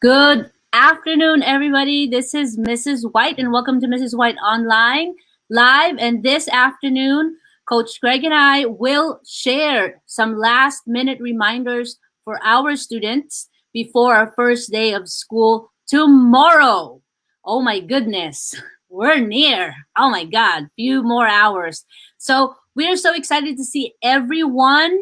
Good afternoon, everybody. This is Mrs. White, and welcome to Mrs. White Online Live. And this afternoon, Coach Greg and I will share some last minute reminders for our students before our first day of school tomorrow. Oh my goodness, we're near. Oh my God, few more hours. So we're so excited to see everyone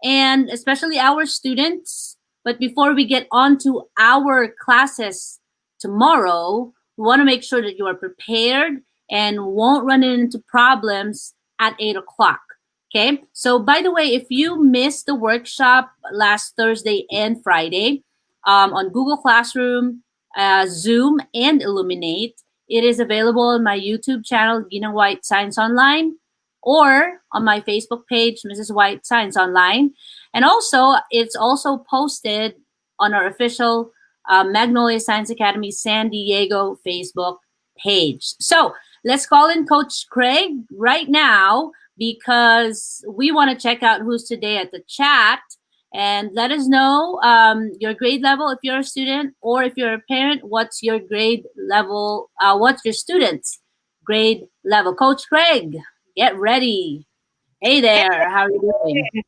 and especially our students. But before we get on to our classes tomorrow, we want to make sure that you are prepared and won't run into problems at 8 o'clock. Okay. So, by the way, if you missed the workshop last Thursday and Friday on Google Classroom, Zoom, and Illuminate, it is available on my YouTube channel, Gina White Science Online, or on my Facebook page, Mrs. White Science Online. And also, it's also posted on our official Magnolia Science Academy San Diego Facebook page. So let's call in Coach Craig right now because we want to check out who's today at the chat. And let us know your grade level if you're a student, or if you're a parent, what's your grade level, what's your student's grade level. Coach Craig, get ready. Hey there, how are you doing?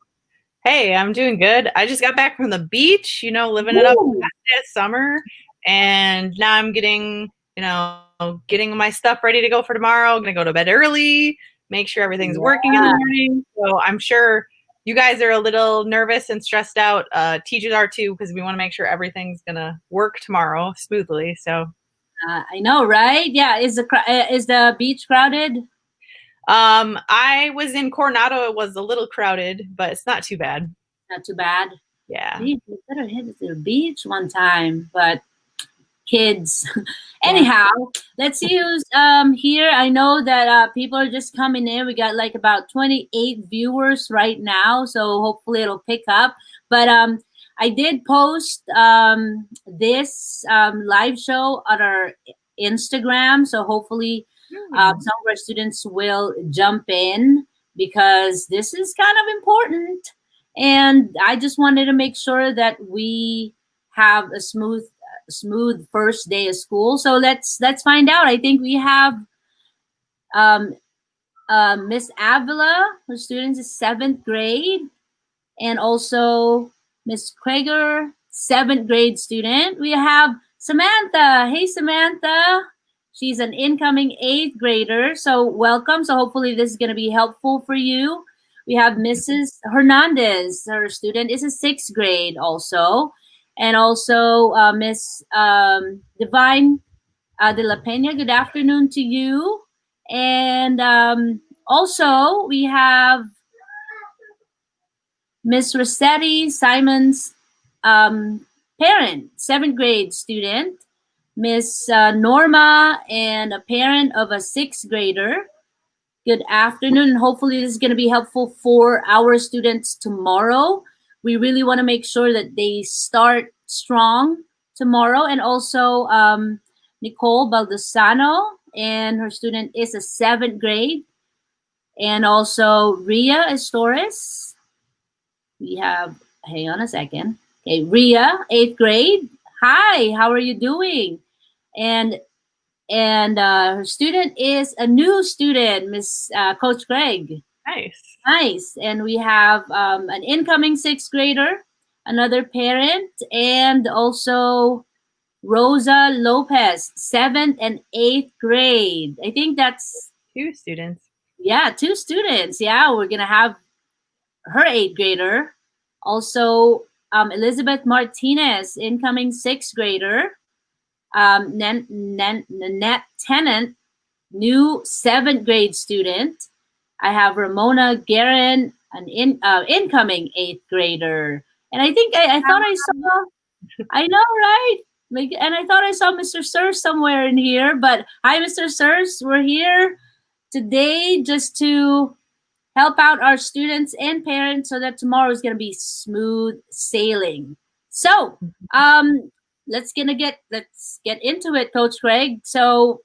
Hey, I'm doing good. I just got back from the beach, living it up this summer. And now I'm getting my stuff ready to go for tomorrow. I'm going to go to bed early, make sure everything's working in the morning. So I'm sure you guys are a little nervous and stressed out. Teachers are too, because we want to make sure everything's going to work tomorrow smoothly. So I know, right? Yeah, is the beach crowded? I was in Coronado. It was a little crowded, but it's not too bad. Not too bad. Yeah. We better hit the beach one time, but kids. Anyhow, let's see who's here. I know that people are just coming in. We got like about 28 viewers right now, so hopefully it'll pick up. But I did post this live show on our Instagram, so hopefully some of our students will jump in because this is kind of important. And I just wanted to make sure that we have a smooth first day of school. So let's find out. I think we have Miss Avila, her students is 7th grade, and also Miss Krager, 7th grade student. We have Samantha. Hey, Samantha. She's an incoming 8th grader. So welcome. So hopefully this is going to be helpful for you. We have Mrs. Hernandez. Her student is a 6th grade also. And also Miss Divine de la Pena. Good afternoon to you. And also we have Miss Rossetti, Simon's parent, 7th grade student. Miss Norma, and a parent of a 6th grader. Good afternoon, and hopefully this is going to be helpful for our students tomorrow. We really want to make sure that they start strong tomorrow. And also Nicole Baldosano, and her student is a 7th grade. And also Ria Estores. We have, hang on a second. Okay, Ria, 8th grade. Hi, how are you doing? And her student is a new student, Miss Coach Greg. Nice. And we have an incoming 6th grader, another parent, and also Rosa Lopez, 7th and 8th grade. I think that's 2 students. Yeah, 2 students. Yeah, we're gonna have her 8th grader. Also, Elizabeth Martinez, incoming 6th grader. Nanette Tennant, new 7th grade student. I have Ramona Guerin, an incoming 8th grader. And I think I thought I saw, I know, right? And I thought I saw Mr. Sirs somewhere in here. But hi, Mr. Sirs. We're here today just to help out our students and parents so that tomorrow is going to be smooth sailing. So, let's get into it, Coach Craig. So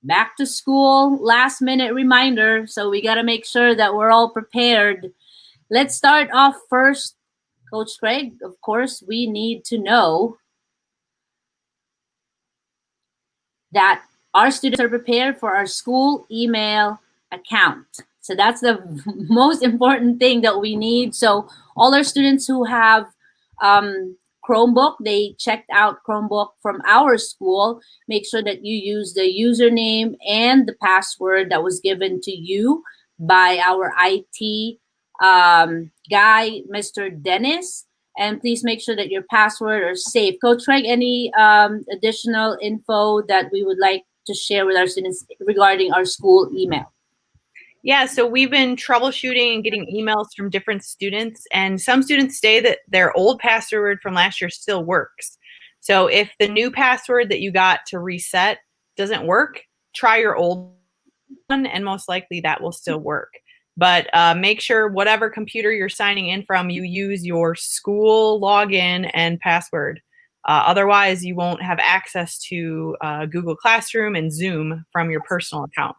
back to school, last minute reminder. So we got to make sure that we're all prepared. Let's start off first, Coach Craig. Of course, we need to know that our students are prepared for our school email account. So that's the most important thing that we need. So all our students who have Chromebook, they checked out Chromebook from our school. Make sure that you use the username and the password that was given to you by our IT guy, Mr. Dennis. And please make sure that your password are safe. Coach Craig, any additional info that we would like to share with our students regarding our school email? Yeah, so we've been troubleshooting and getting emails from different students, and some students say that their old password from last year still works. So if the new password that you got to reset doesn't work, try your old one, and most likely that will still work. But make sure whatever computer you're signing in from, you use your school login and password. Otherwise, you won't have access to Google Classroom and Zoom from your personal account.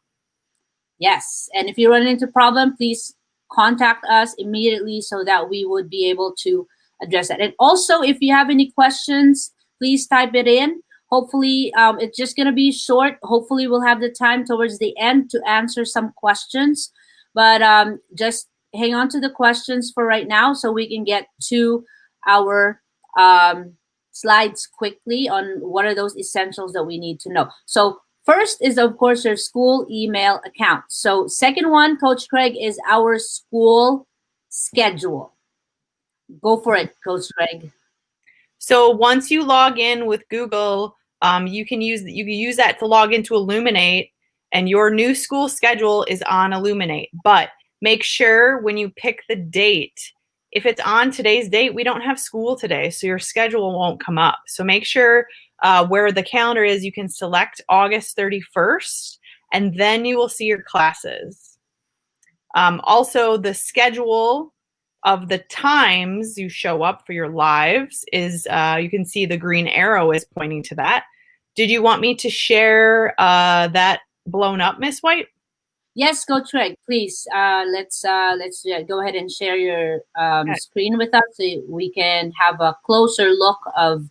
Yes, and if you run into problem, please contact us immediately so that we would be able to address that. And also, if you have any questions, please type it in. Hopefully, it's just going to be short. Hopefully, we'll have the time towards the end to answer some questions. But just hang on to the questions for right now so we can get to our slides quickly on what are those essentials that we need to know. So first is, of course, your school email account. So second one, Coach Craig, is our school schedule. Go for it, Coach Craig. So once you log in with Google, you can use that to log into Illuminate, and your new school schedule is on Illuminate. But make sure when you pick the date, if it's on today's date, we don't have school today, so your schedule won't come up. So make sure where the calendar is, you can select August 31st, and then you will see your classes. Also, the schedule of the times you show up for your lives is, you can see the green arrow is pointing to that. Did you want me to share that blown up, Miss White? Yes, Coach Craig, please. Let's go ahead and share your Okay. screen with us so we can have a closer look of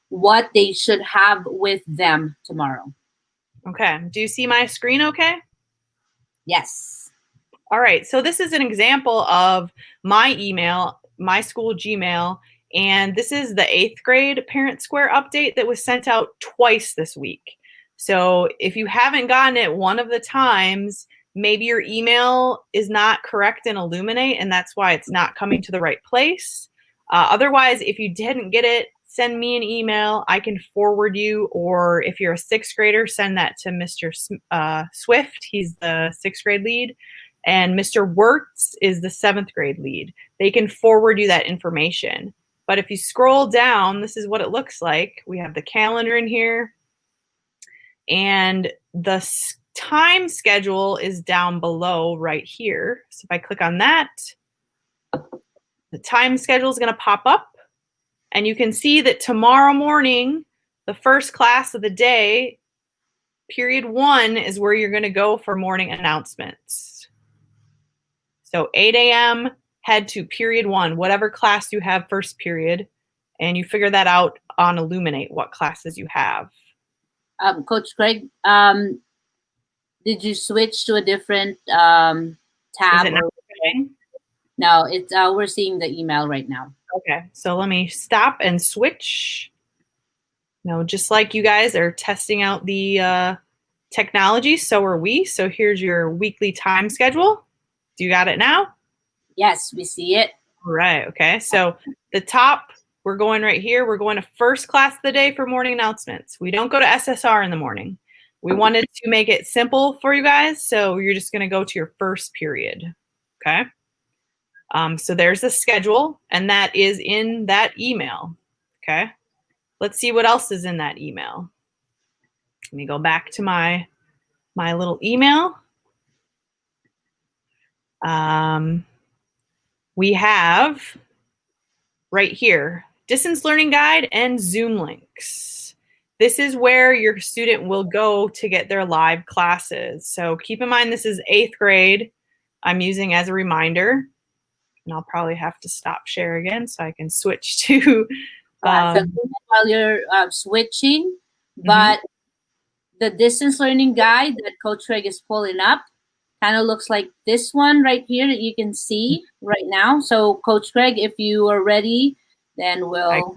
what they should have with them tomorrow. Okay. Do you see my screen okay? Yes. All right, so this is an example of my email, my school Gmail, and this is the 8th grade Parent Square update that was sent out twice this week. So if you haven't gotten it one of the times, maybe your email is not correct in Illuminate, and that's why it's not coming to the right place. Otherwise, if you didn't get it, send me an email. I can forward you, or if you're a 6th grader, send that to Mr. Swift. He's the 6th grade lead. And Mr. Wirtz is the 7th grade lead. They can forward you that information. But if you scroll down, this is what it looks like. We have the calendar in here, and the time schedule is down below right here. So if I click on that, the time schedule is going to pop up, and you can see that tomorrow morning, the first class of the day, period 1, is where you're going to go for morning announcements. So 8 a.m., head to period 1, whatever class you have first period, and you figure that out on Illuminate, what classes you have. Coach Craig, did you switch to a different Is tab? it not okay? No, it's we're seeing the email right now. Okay, so let me stop and switch. Now, just like you guys are testing out the technology, so are we. So here's your weekly time schedule. Do you got it now? Yes, we see it. All right, okay. So the top, we're going right here. We're going to first class of the day for morning announcements. We don't go to SSR in the morning. We wanted to make it simple for you guys, so you're just going to go to your first period, okay? So there's the schedule, and that is in that email, okay? Let's see what else is in that email. Let me go back to my little email. We have right here, distance learning guide and Zoom links. This is where your student will go to get their live classes. So keep in mind, this is 8th grade. I'm using as a reminder, and I'll probably have to stop share again so I can switch to. So while you're switching, but the distance learning guide that Coach Craig is pulling up kind of looks like this one right here that you can see right now. So Coach Craig, if you are ready, then we'll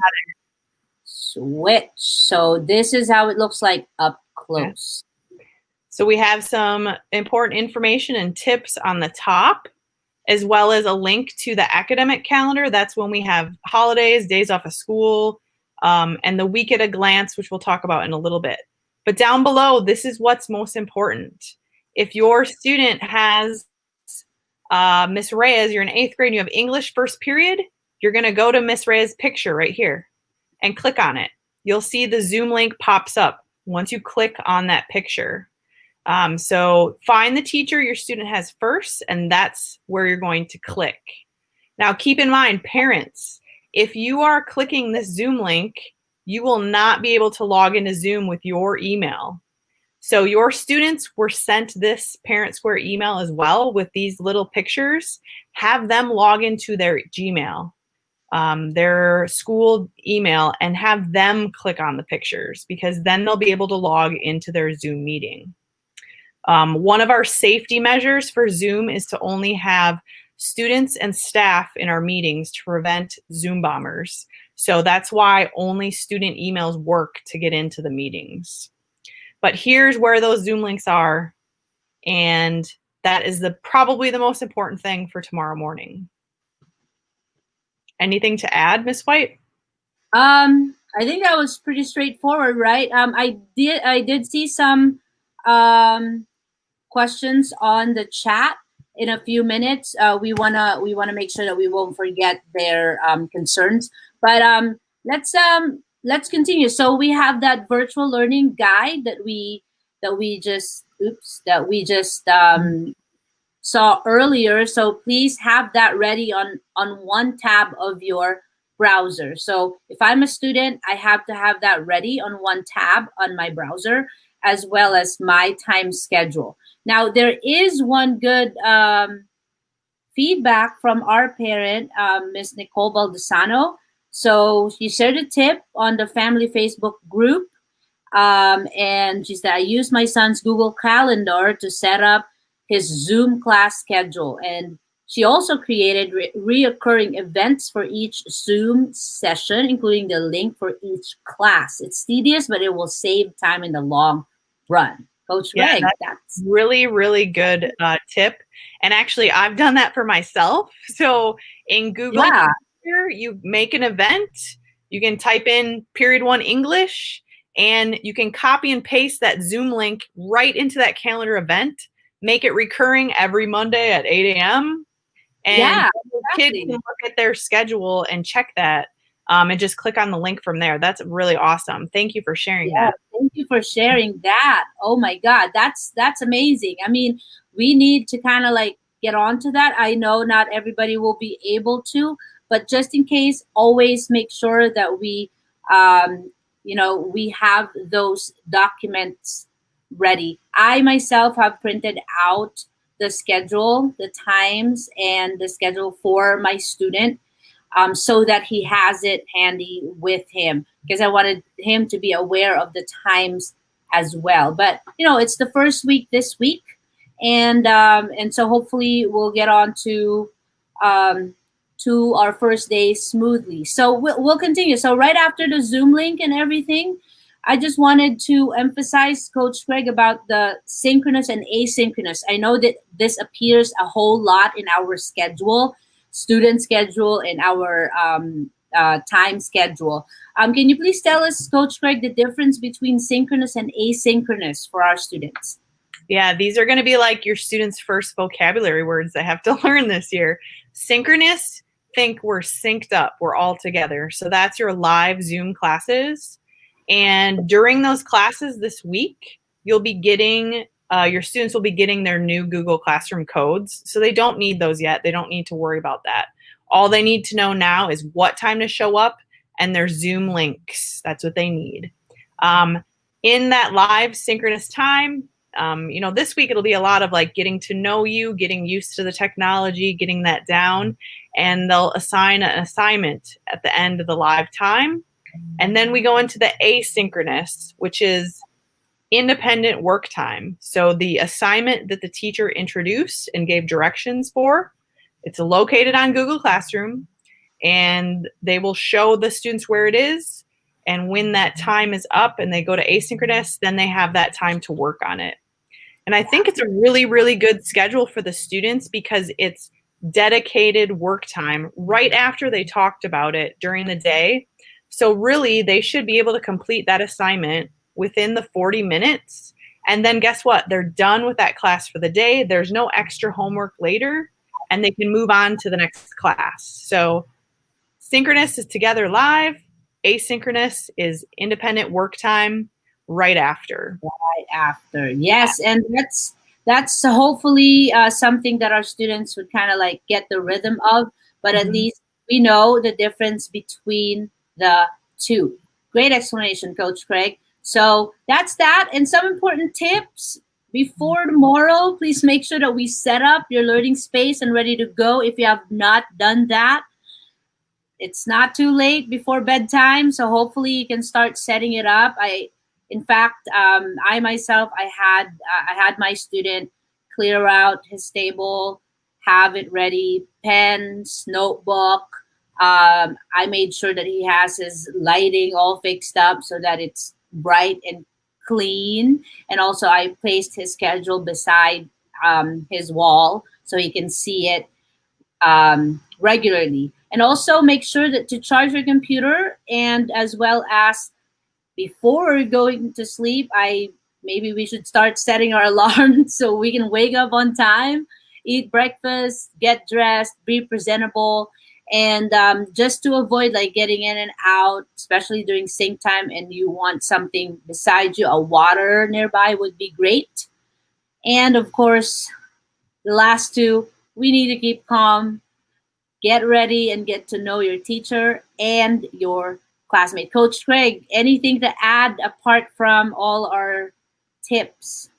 switch. So this is how it looks like up close. So we have some important information and tips on the top, as well as a link to the academic calendar. That's when we have holidays, days off of school, and the week at a glance, which we'll talk about in a little bit. But down below, this is what's most important. If your student has Miss Reyes, you're in 8th grade and you have English first period, you're going to go to Miss Reyes' picture right here and click on it. You'll see the Zoom link pops up once you click on that picture. So find the teacher your student has first, and that's where you're going to click. Now, keep in mind, parents, if you are clicking this Zoom link, you will not be able to log into Zoom with your email. So your students were sent this Parent Square email as well with these little pictures. Have them log into their Gmail, their school email, and have them click on the pictures, because then they'll be able to log into their Zoom meeting. One of our safety measures for Zoom is to only have students and staff in our meetings to prevent Zoom bombers. So that's why only student emails work to get into the meetings. But here's where those Zoom links are, and that is probably the most important thing for tomorrow morning. Anything to add, Miss White? I think that was pretty straightforward, right? I did see some questions on the chat in a few minutes. We wanna make sure that we won't forget their concerns. But let's continue. So we have that virtual learning guide that we just saw earlier. So please have that ready on one tab of your browser. So if I'm a student, I have to have that ready on one tab on my browser, as well as my time schedule. Now, there is one good feedback from our parent, Miss Nicole Baldesano. So she shared a tip on the family Facebook group. And she said, I use my son's Google Calendar to set up his Zoom class schedule. And she also created reoccurring events for each Zoom session, including the link for each class. It's tedious, but it will save time in the long run. Coach Greg, that's really, really good tip. And actually, I've done that for myself. So in Google, you make an event, you can type in period 1 English, and you can copy and paste that Zoom link right into that calendar event, make it recurring every Monday at 8 a.m. And kids can look at their schedule and check that. And just click on the link from there. That's really awesome. Thank you for sharing that. Thank you for sharing that. Oh my God, that's amazing. I mean, we need to kind of like get onto that. I know not everybody will be able to, but just in case, always make sure that we, we have those documents ready. I myself have printed out the schedule, the times, and the schedule for my student. So that he has it handy with him, because I wanted him to be aware of the times as well. But it's the first week this week, and so hopefully we'll get on to our first day smoothly. So we'll continue. So right after the Zoom link and everything, I just wanted to emphasize, Coach Greg, about the synchronous and asynchronous. I know that this appears a whole lot in our schedule, student schedule, and our time schedule. Can you please tell us, Coach Craig, the difference between synchronous and asynchronous for our students? Yeah, these are going to be like your students' first vocabulary words they have to learn this year. Synchronous, think we're synced up, we're all together. So that's your live Zoom classes. And during those classes this week, you'll be getting your students will be getting their new Google Classroom codes. So they don't need those yet. They don't need to worry about that. All they need to know now is what time to show up and their Zoom links. That's what they need. In that live synchronous time, this week it'll be a lot of like getting to know you, getting used to the technology, getting that down, and they'll assign an assignment at the end of the live time. And then we go into the asynchronous, which is independent work time. So the assignment that the teacher introduced and gave directions for, it's located on Google Classroom, and they will show the students where it is. And when that time is up and they go to asynchronous, then they have that time to work on it. And I think it's a really, really good schedule for the students because it's dedicated work time right after they talked about it during the day. So really, they should be able to complete that assignment within the 40 minutes. And then guess what? They're done with that class for the day. There's no extra homework later, and they can move on to the next class. So synchronous is together live. Asynchronous is independent work time right after. Right after, yes, and that's hopefully something that our students would kind of like get the rhythm of. But at least we know the difference between the two. Great explanation, Coach Craig. So that's that, and some important tips before tomorrow. Please make sure that we set up your learning space and ready to go. If you have not done that, it's not too late before bedtime, so hopefully you can start setting it up. In fact, I myself, I had my student clear out his table, have it ready, pens, notebook. I made sure that he has his lighting all fixed up so that it's bright and clean. And also, I placed his schedule beside his wall so he can see it regularly. And also make sure that to charge your computer, and as well as before going to sleep, maybe we should start setting our alarm so we can wake up on time, eat breakfast, get dressed, be presentable, and just to avoid like getting in and out, especially during sync time, and you want something beside you, a water nearby would be great. And of course, the last two, we need to keep calm, get ready, and get to know your teacher and your classmate. Coach Craig, anything to add apart from all our tips?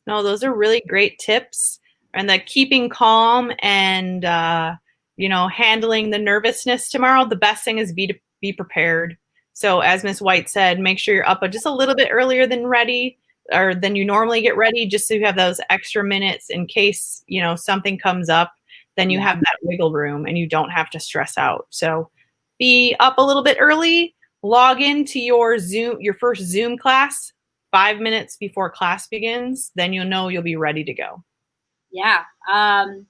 No, those are really great tips. And the keeping calm and handling the nervousness tomorrow, the best thing is be prepared. So as Miss White said, make sure you're up just a little bit earlier than ready, or than you normally get ready, just so you have those extra minutes in case something comes up. Then you have that wiggle room and you don't have to stress out. So be up a little bit early, log into your first Zoom class 5 minutes before class begins, then you'll know you'll be ready to go. Yeah. An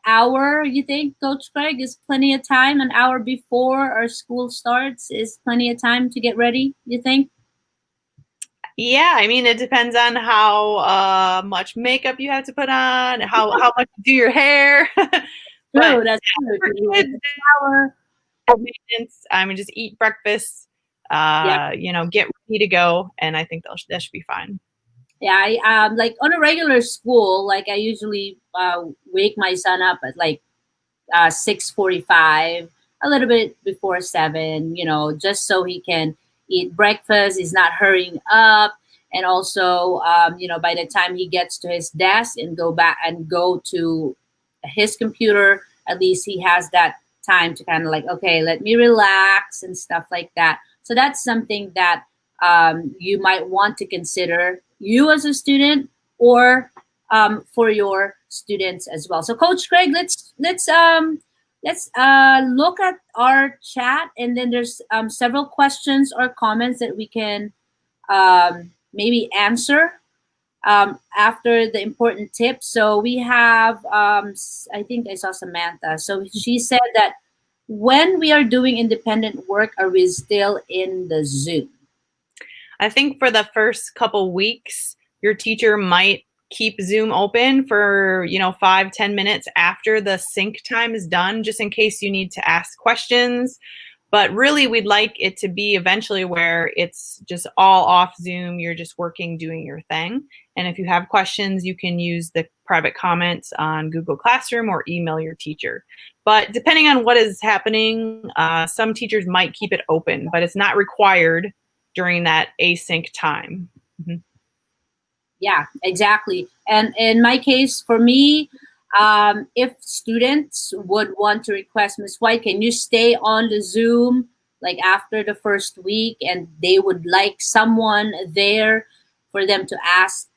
hour, you think, Coach Craig, is plenty of time? An hour before our school starts is plenty of time to get ready, you think? Yeah, I mean, it depends on how much makeup you have to put on, how much you do your hair. True, that's true. I mean, just eat breakfast, get ready to go, and I think that should be fine. Yeah, I like on a regular school, like I usually wake my son up at like 6:45, a little bit before 7, just so he can eat breakfast. He's not hurrying up, and also, by the time he gets to his desk and go to his computer, at least he has that time to kind of like, okay, let me relax and stuff like that. So that's something that you might want to consider, you as a student, or for your students as well. So Coach Craig, let's look at our chat, and then there's several questions or comments that we can maybe answer after the important tips. So we have, I think I saw Samantha. So she said that when we are doing independent work, are we still in the Zoom? I think for the first couple weeks, your teacher might keep Zoom open for 5-10 minutes after the sync time is done, just in case you need to ask questions. But really, we'd like it to be eventually where it's just all off Zoom. You're just working, doing your thing. And if you have questions, you can use the private comments on Google Classroom or email your teacher. But depending on what is happening, some teachers might keep it open, but it's not required during that async time. Mm-hmm. Yeah, exactly. And in my case, for me, if students would want to request, Ms. White, can you stay on the Zoom like after the first week, and they would like someone there for them to ask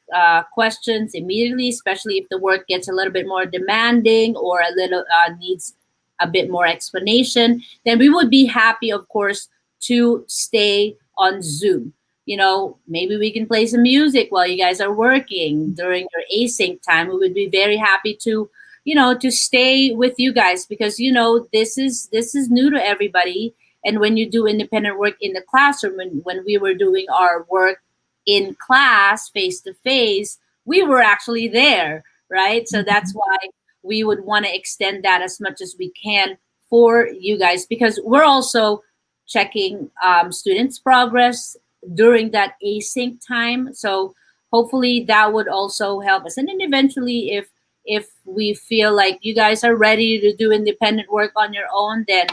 questions immediately, especially if the work gets a little bit more demanding or a little needs a bit more explanation, then we would be happy, of course, to stay on Zoom. You know, maybe we can play some music while you guys are working during your async time. We would be very happy to, you know, to stay with you guys because you know this is new to everybody. And when you do independent work in the classroom, when we were doing our work in class face to face, we were actually there, right? So that's why we would want to extend that as much as we can for you guys because we're also checking students' progress during that async time. So hopefully that would also help us. And then eventually, if we feel like you guys are ready to do independent work on your own, then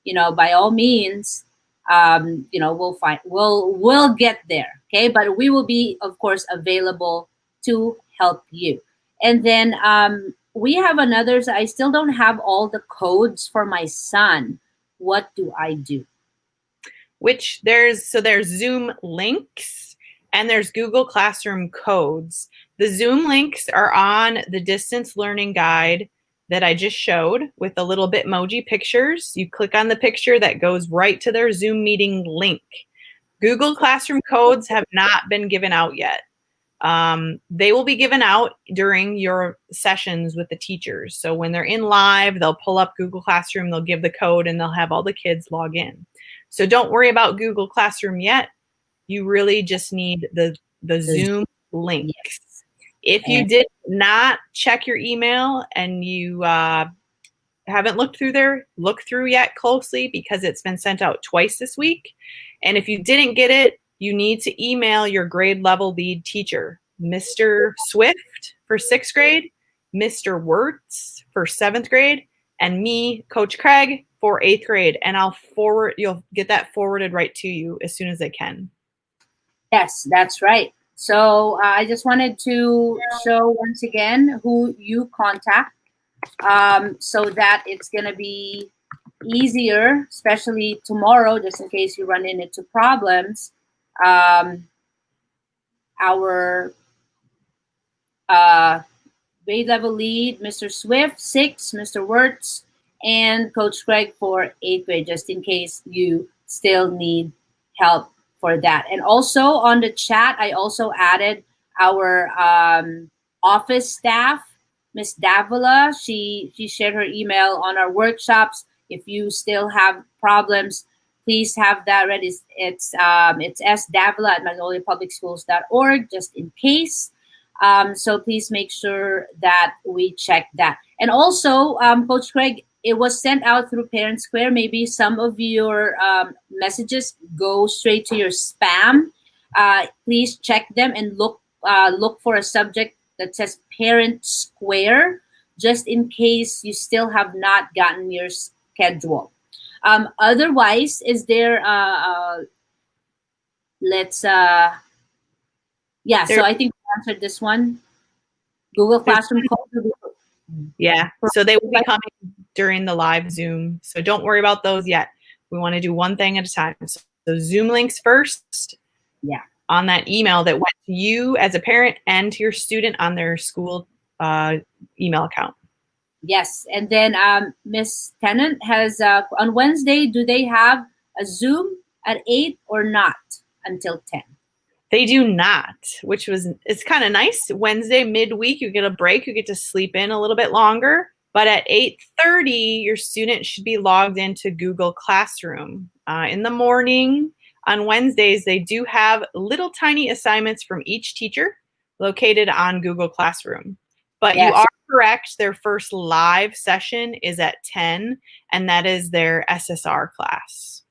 you know by all means, you know we'll get there. Okay, but we will be of course available to help you. And then we have another. I still don't have all the codes for my son. What do I do? Which there's Zoom links and there's Google Classroom codes. The Zoom links are on the distance learning guide that I just showed with the little Bitmoji pictures. You click on the picture that goes right to their Zoom meeting link. Google Classroom codes have not been given out yet. They will be given out during your sessions with the teachers. So when they're in live, they'll pull up Google Classroom, they'll give the code, and they'll have all the kids log in. So don't worry about Google Classroom yet. You really just need the Zoom links. Yes. If you did not check your email and you haven't looked through yet closely because it's been sent out twice this week. And if you didn't get it, you need to email your grade level lead teacher, Mr. Swift for 6th grade, Mr. Wirtz for 7th grade, and me, Coach Craig, for 8th grade. And you'll get that forwarded right to you as soon as I can. Yes, that's right. So I just wanted to show once again who you contact so that it's going to be easier, especially tomorrow, just in case you run into problems. Our grade level lead, Mr. Swift, 6, Mr. Wirtz, and Coach Craig for 8th grade, just in case you still need help for that. And also on the chat, I also added our office staff, Miss Davila. She shared her email on our workshops. If you still have problems, please have that ready. It's sdavila at magnoliapublicschools.org, just in case. So please make sure that we check that. And also, Coach Craig, it was sent out through Parent Square. Maybe some of your messages go straight to your spam. Please check them and look for a subject that says Parent Square, just in case you still have not gotten your schedule. Otherwise, is there so I think we answered this one. Google Classroom code. Yeah, so they will be coming during the live Zoom. So don't worry about those yet. We want to do one thing at a time. So Zoom links first. Yeah. On that email that went to you as a parent and to your student on their school email account. Yes, and then Miss Tennant has on Wednesday. Do they have a Zoom at 8 or not until 10? They do not, which it's kind of nice. Wednesday midweek, you get a break. You get to sleep in a little bit longer. But at 8:30, your student should be logged into Google Classroom. In the morning on Wednesdays, they do have little tiny assignments from each teacher located on Google Classroom. But yes, you are correct. Their first live session is at 10, and that is their SSR class.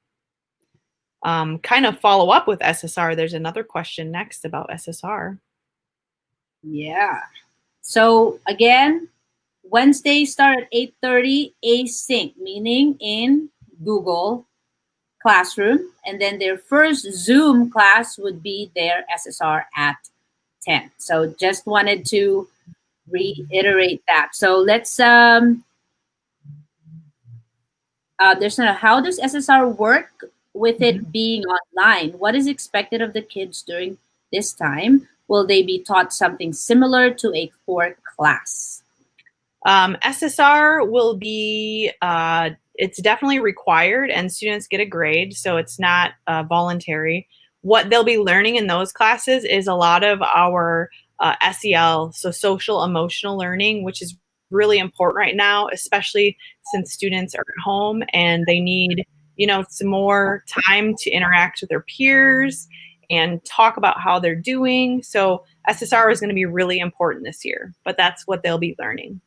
Kind of follow up with SSR. There's another question next about SSR. Yeah. So again, Wednesday start at 8:30 async, meaning in Google Classroom, and then their first Zoom class would be their SSR at 10. So just wanted to reiterate that. So let's there's how does SSR work with it being online? What is expected of the kids during this time? Will they be taught something similar to a core class? SSR will be, it's definitely required and students get a grade, so it's not voluntary. What they'll be learning in those classes is a lot of our SEL, so social emotional learning, which is really important right now, especially since students are at home and they need, some more time to interact with their peers and talk about how they're doing. So SSR is going to be really important this year, but that's what they'll be learning.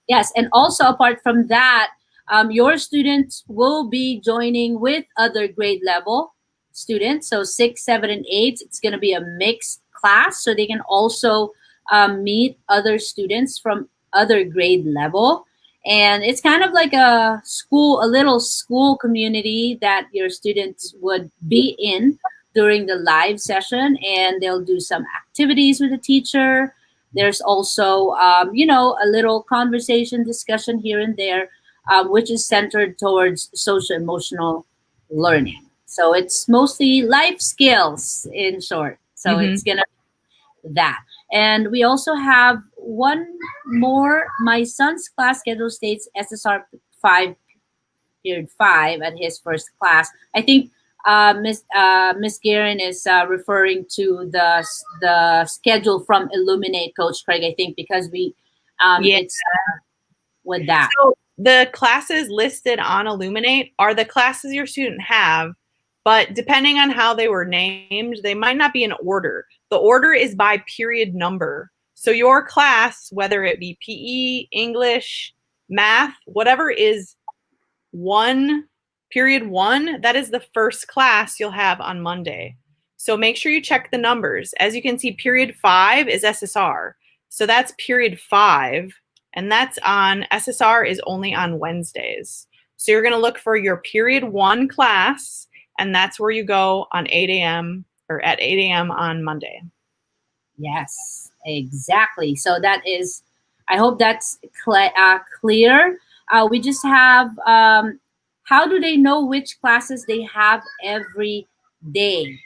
Yes, and also apart from that, your students will be joining with other grade level students. So 6, 7, and 8, it's going to be a mixed class. So they can also meet other students from other grade level. And it's kind of like a little school community that your students would be in during the live session. And they'll do some activities with the teacher. There's also, a little conversation discussion here and there, which is centered towards social emotional learning. So it's mostly life skills in short. So it's going to be that. And we also have one more. My son's class schedule states SSR 5, period 5 at his first class. I think Miss Guerin is referring to the schedule from Illuminate, Coach Craig. I think because it's with that. So the classes listed on Illuminate are the classes your student have, but depending on how they were named, they might not be in order. The order is by period number. So your class, whether it be PE, English, math, whatever is period 1, that is the first class you'll have on Monday. So make sure you check the numbers. As you can see, period 5 is SSR. So that's period 5, and that's on SSR is only on Wednesdays. So you're going to look for your period 1 class, and that's where you go on 8 a.m. or at 8 a.m. on Monday. Yes, exactly. So that is, I hope that's clear. We just have, how do they know which classes they have every day?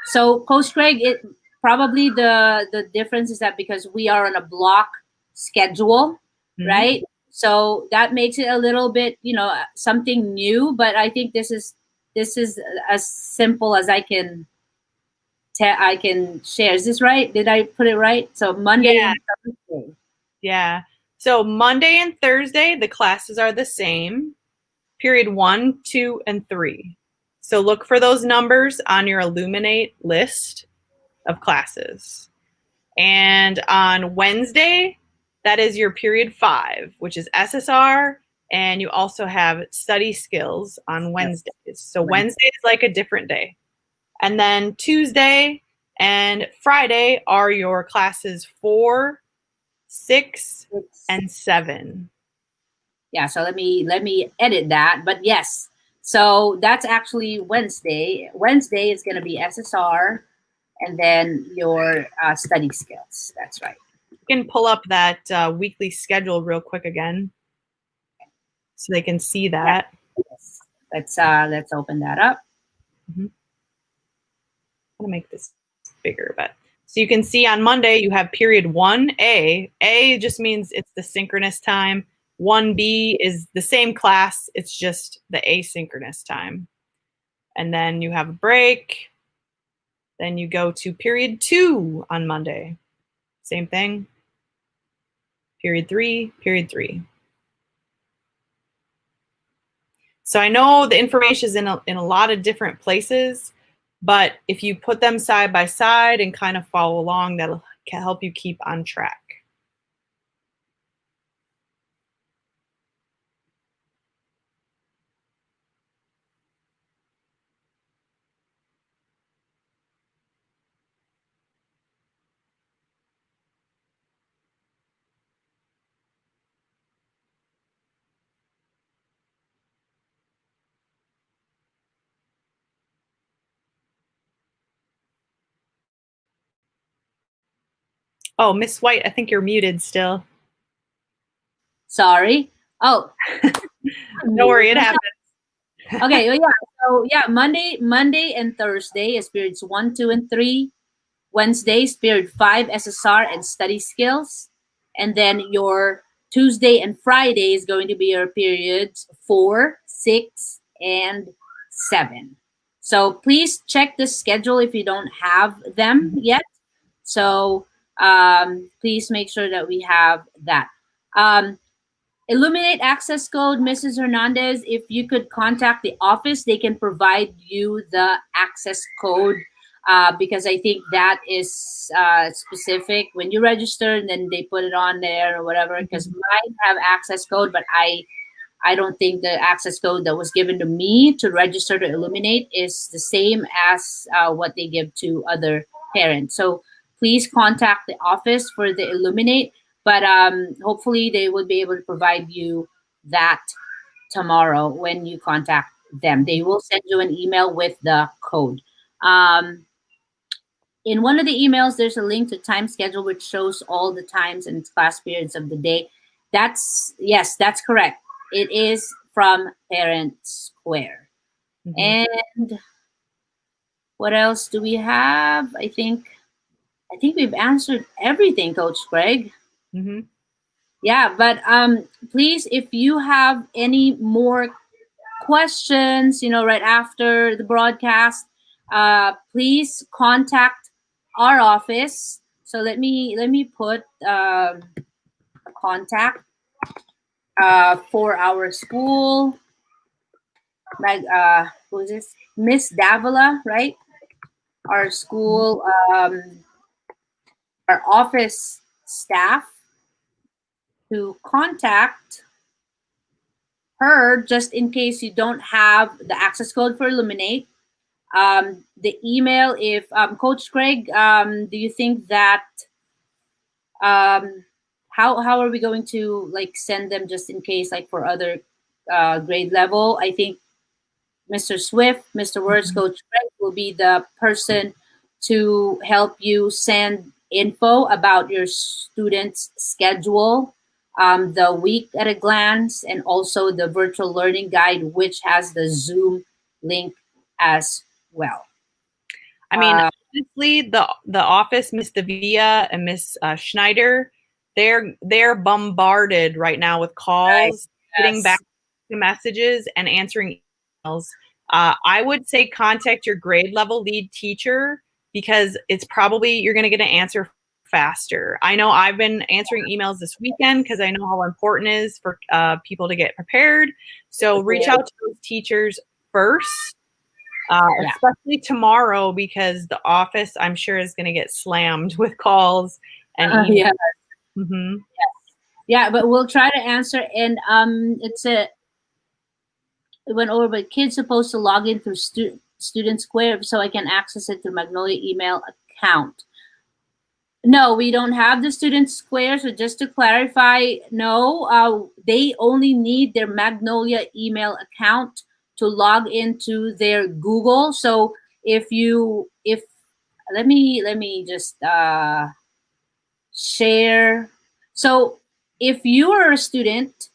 So, Coach Craig, probably the difference is that because we are on a block schedule, right? So that makes it a little bit, something new. But I think this is as simple as I can share. Is this right? Did I put it right? So Monday and Thursday. Yeah. So Monday and Thursday, the classes are the same. Period 1, 2, and 3. So look for those numbers on your Illuminate list of classes. And on Wednesday, that is your period 5, which is SSR, and you also have study skills on Wednesdays. So Wednesday is like a different day. And then Tuesday and Friday are your classes 4, 6, and 7. Yeah, so let me edit that. But yes, so that's actually Wednesday. Wednesday is going to be SSR, and then your study skills. That's right. You can pull up that weekly schedule real quick again, so they can see that. Yeah. Yes. Let's open that up. I'm gonna make this bigger, but so you can see on Monday you have period 1A. A just means it's the synchronous time. 1B is the same class, it's just the asynchronous time. And then you have a break. Then you go to period 2 on Monday. Same thing. Period 3, period 3. So I know the information is in a lot of different places, but if you put them side by side and kind of follow along, that'll help you keep on track. Oh, Miss White, I think you're muted still. Sorry. Oh. Don't worry, it happens. Okay, well, yeah. So yeah, Monday and Thursday is periods 1, 2, and 3. Wednesdays, period 5, SSR and study skills. And then your Tuesday and Friday is going to be your periods 4, 6, and 7. So please check the schedule if you don't have them yet. So please make sure that we have that. Illuminate access code, Mrs. Hernandez. If you could contact the office, they can provide you the access code because I think that is specific when you register and then they put it on there or whatever. Because mine have access code, but I don't think the access code that was given to me to register to Illuminate is the same as what they give to other parents. So please contact the office for the Illuminate, but hopefully they will be able to provide you that tomorrow when you contact them. They will send you an email with the code. In one of the emails, there's a link to time schedule which shows all the times and class periods of the day. Yes, that's correct. It is from Parent Square. And what else do we have? I think we've answered everything, Coach Greg. Yeah, but please, if you have any more questions, right after the broadcast, please contact our office. So let me put a contact for our school. Like who is this? Miss Davila, right? Our school, our office staff to contact her just in case you don't have the access code for Illuminate. The email, if Coach Craig, do you think that how are we going to like send them just in case, like for other grade level? I think Mr. Swift, Mr. Words, Coach Craig will be the person to help you send info about your students' schedule, the week at a glance, and also the virtual learning guide, which has the Zoom link as well. I mean, honestly, the office, Miss Davia and Miss Schneider, they're bombarded right now with calls, getting back to messages, and answering emails. I would say contact your grade level lead teacher because it's probably you're going to get an answer faster. I know I've been answering emails this weekend because I know how important it is for people to get prepared. So reach out to those teachers first. Especially tomorrow because the office, I'm sure, is going to get slammed with calls and emails. Yeah, but we'll try to answer. And it went over, but kids supposed to log in through Student Square so I can access it through Magnolia email account. No, we don't have the Student Square. So just to clarify, no, they only need their Magnolia email account to log into their Google. So if let me just share. So if you are a student,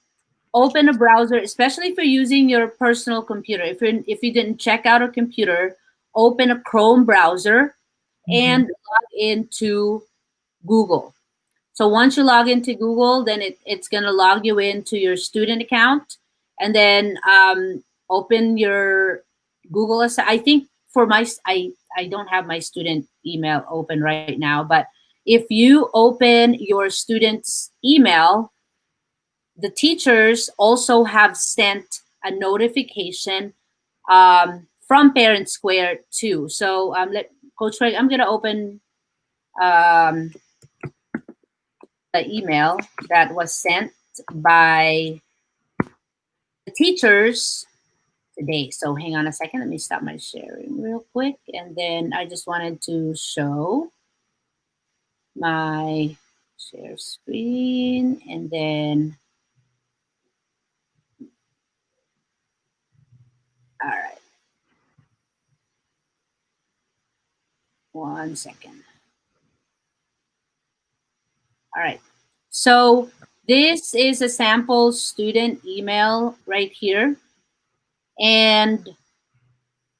open a browser, especially if you're using your personal computer. If you didn't check out a computer, open a Chrome browser and log into Google. So once you log into Google, then it's going to log you into your student account, and then open your Google. I think for I don't have my student email open right now, but if you open your student's email, the teachers also have sent a notification from Parent Square too. So let Coach Craig, I'm going to open the email that was sent by the teachers today. So hang on a second. Let me stop my sharing real quick. And then I just wanted to show my share screen. And then, all right. 1 second. All right. So this is a sample student email right here. And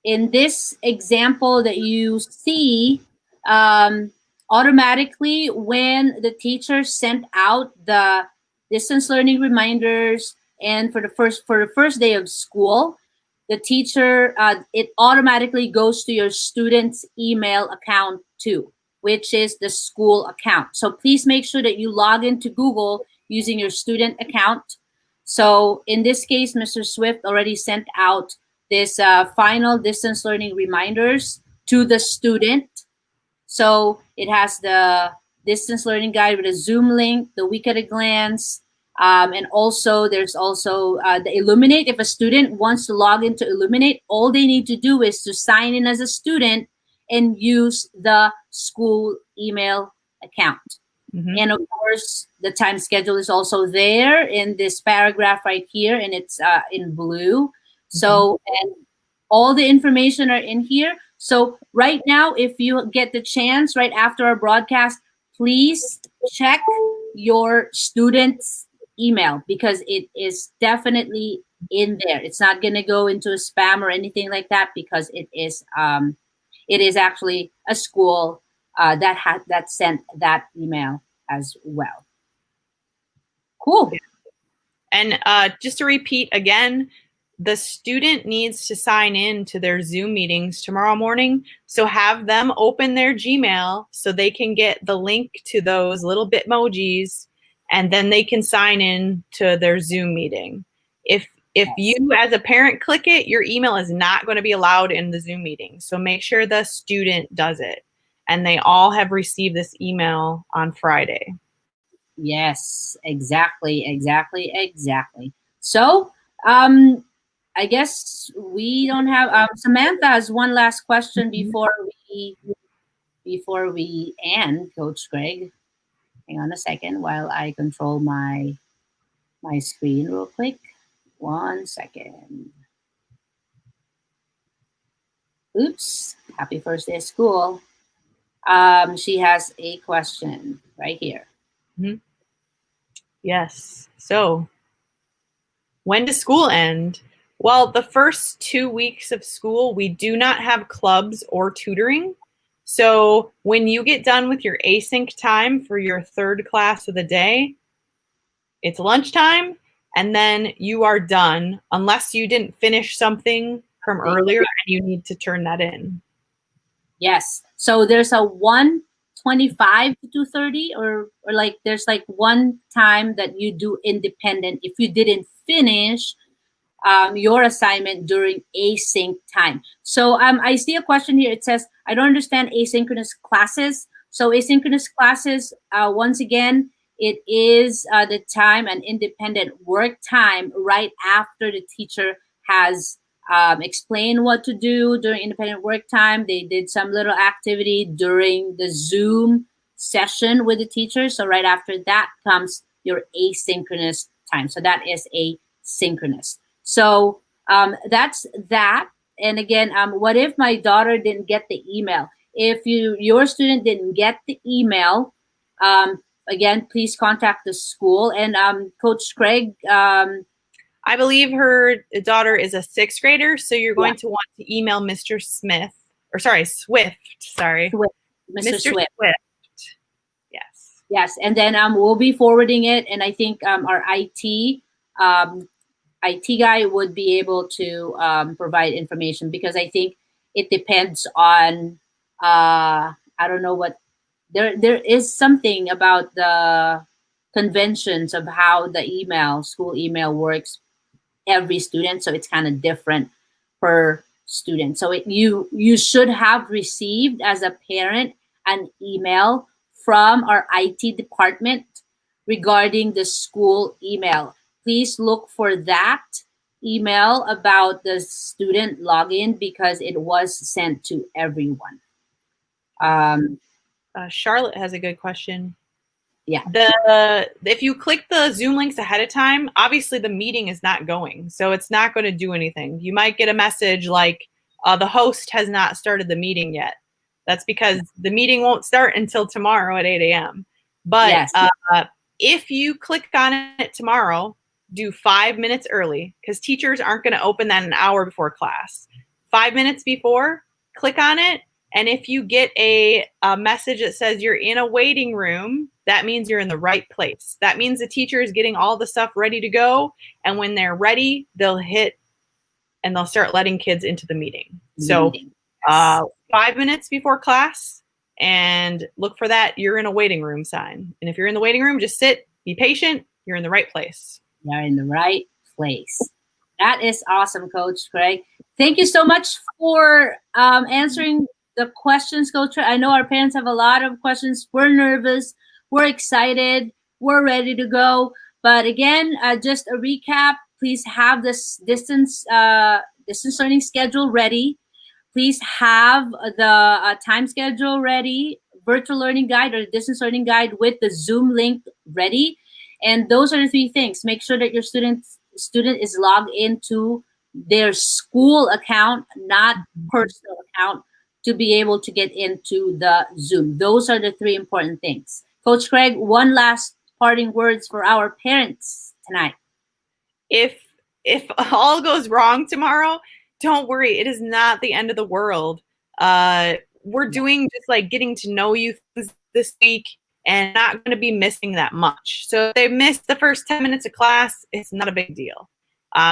in this example that you see, um, automatically when the teacher sent out the distance learning reminders, and for the first day of school, the teacher it automatically goes to your student's email account too, which is the school account. So please make sure that you log into Google using your student account. So in this case, Mr. Swift already sent out this final distance learning reminders to the student. So it has the distance learning guide with a Zoom link, the week at a glance, and also there's also the Illuminate. If a student wants to log into Illuminate, all they need to do is to sign in as a student and use the school email account. Mm-hmm. And of course, the time schedule is also there in this paragraph right here, and it's in blue. So, and all the information are in here. So right now, if you get the chance right after our broadcast, please check your student's email, because it is definitely in there. It's not going to go into a spam or anything like that, because it is actually a school that sent that email as well. Cool. And just to repeat again, the student needs to sign in to their Zoom meetings tomorrow morning. So have them open their Gmail so they can get the link to those little Bitmojis, and then they can sign in to their Zoom meeting. If you as a parent click it, your email is not going to be allowed in the Zoom meeting. So make sure the student does it. And they all have received this email on Friday. Yes, exactly. So, I guess we don't have Samantha has one last question before we end, Coach Greg. Hang on a second while I control my screen real quick. 1 second. Oops. Happy first day of school. She has a question right here. Mm-hmm. Yes. So, when does school end? Well, the first 2 weeks of school, we do not have clubs or tutoring. So when you get done with your async time for your third class of the day, it's lunchtime, and then you are done unless you didn't finish something from earlier and you need to turn that in. Yes. So there's a 1:25 to 2:30, or like there's like one time that you do independent if you didn't finish your assignment during async time. So I see a question here. It says, I don't understand asynchronous classes. So asynchronous classes, once again, it is the time and independent work time right after the teacher has explained what to do during independent work time. They did some little activity during the Zoom session with the teacher. So right after that comes your asynchronous time. So that is asynchronous. So that's that. And again, what if my daughter didn't get the email? If your student didn't get the email, again, please contact the school. And Coach Craig, I believe her daughter is a 6th grader, so you're going to want to email Mr. Swift. Sorry, Mr. Swift. Yes. Yes, and then we'll be forwarding it, and I think our IT guy would be able to provide information, because I think it depends on I don't know what there is something about the conventions of how the school email works every student, so it's kind of different per student. So you should have received as a parent an email from our IT department regarding the school email. Please look for that email about the student login, because it was sent to everyone. Charlotte has a good question. Yeah. If you click the Zoom links ahead of time, obviously the meeting is not going, so it's not going to do anything. You might get a message like the host has not started the meeting yet. That's because the meeting won't start until tomorrow at 8 a.m. But yes. If you click on it tomorrow, do 5 minutes early, because teachers aren't going to open that an hour before class. 5 minutes before, click on it, And if you get a message that says you're in a waiting room, that means you're in the right place. That means the teacher is getting all the stuff ready to go. And when they're ready, they'll hit and they'll start letting kids into the meeting. So 5 minutes before class, and look for that "you're in a waiting room" sign. And if you're in the waiting room, just sit, be patient. You're in the right place. You're in the right place. That is awesome, Coach Craig. Thank you so much for answering the questions, Coach. I know our parents have a lot of questions. We're nervous. We're excited. We're ready to go. But again, just a recap. Please have this distance learning schedule ready. Please have the time schedule ready, virtual learning guide or distance learning guide with the Zoom link ready. And those are the three things. Make sure that your student is logged into their school account, not personal account, to be able to get into the Zoom. Those are the three important things. Coach Craig, one last parting words for our parents tonight. If all goes wrong tomorrow, don't worry. It is not the end of the world. We're doing just like getting to know you this week and not going to be missing that much. So if they missed the first 10 minutes of class, it's not a big deal.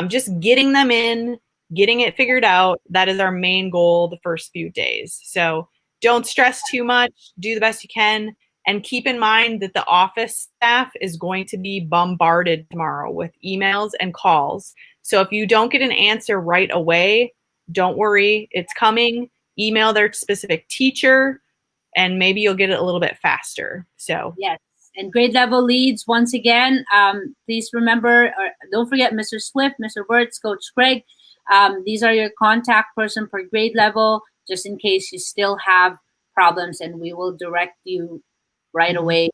Just getting them in, getting it figured out, that is our main goal the first few days. So don't stress too much. Do the best you can. And keep in mind that the office staff is going to be bombarded tomorrow with emails and calls. So if you don't get an answer right away, don't worry. It's coming. Email their specific teacher, and maybe you'll get it a little bit faster. So yes. And grade level leads, once again, please remember, or don't forget Mr. Swift, Mr. Wirtz, Coach Craig. These are your contact person per grade level, just in case you still have problems, and we will direct you right away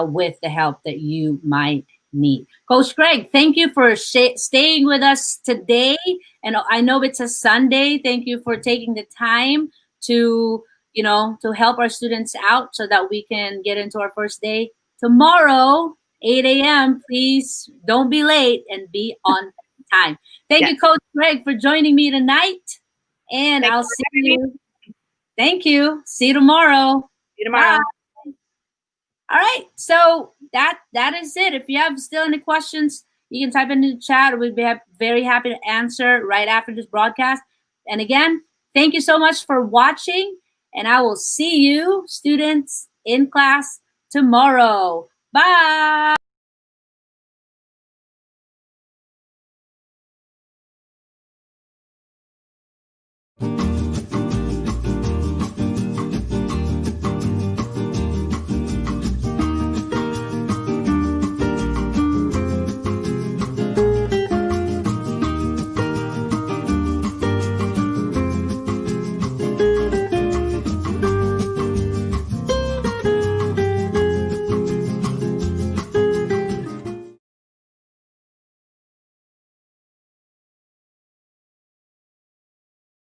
with the help that you might need. Coach Craig, thank you for staying with us today. And I know it's a Sunday. Thank you for taking the time to help our students out so that we can get into our first day tomorrow, 8 a.m. Please don't be late and be on time. Thank you, Coach Craig, for joining me tonight. And I'll see you. Thank you. See you tomorrow. See you tomorrow. Bye. All right, so that is it. If you have still any questions, you can type into the chat. We'd be very happy to answer right after this broadcast. And again, thank you so much for watching, and I will see you, students, in class tomorrow. Bye.